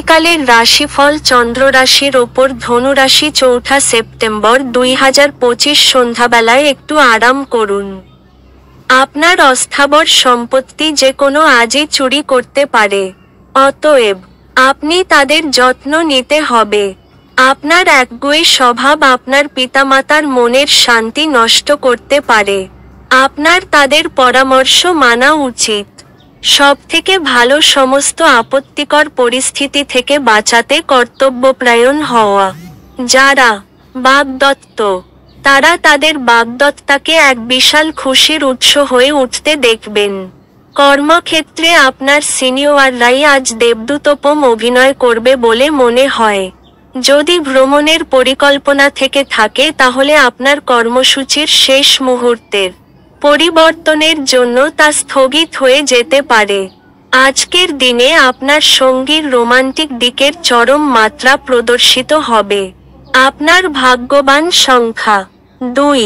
আগামীকালের রাশিফল চন্দ্র রাশির ওপর ধনু রাশি ৪ সেপ্টেম্বর ২০২৫ সন্ধ্যাবেলায় একটু আরাম করুন। আপনার অস্থাবর সম্পত্তি যে কোনো আজই চুরি করতে পারে, অতএব আপনি তাদের যত্ন নিতে হবে। আপনার একগুঁয়ে স্বভাব আপনার পিতামাতার মনের শান্তি নষ্ট করতে পারে। আপনার তাদের পরামর্শ মানা উচিত। সবথেকে ভালো সমস্ত আপত্তিকর পরিস্থিতি থেকে বাঁচাতে কর্তব্যপরায়ণ হওয়া। যারা বাগদত্ত, তারা তাদের বাগদত্তাকে এক বিশাল খুশির উৎস হয়ে উঠতে দেখবেন। কর্মক্ষেত্রে আপনার সিনিয়ররাই আজ দেবদূতোপম অভিনয় করবে বলে মনে হয়। যদি ভ্রমণের পরিকল্পনা থেকে থাকে তাহলে আপনার কর্মসূচির শেষ মুহূর্তের পরিবর্তনের জন্য তা স্থগিত হয়ে যেতে পারে। আজকের দিনে আপনার সঙ্গীর রোমান্টিক দিকের চরম মাত্রা প্রদর্শিত হবে। আপনার ভাগ্যবান সংখ্যা 2।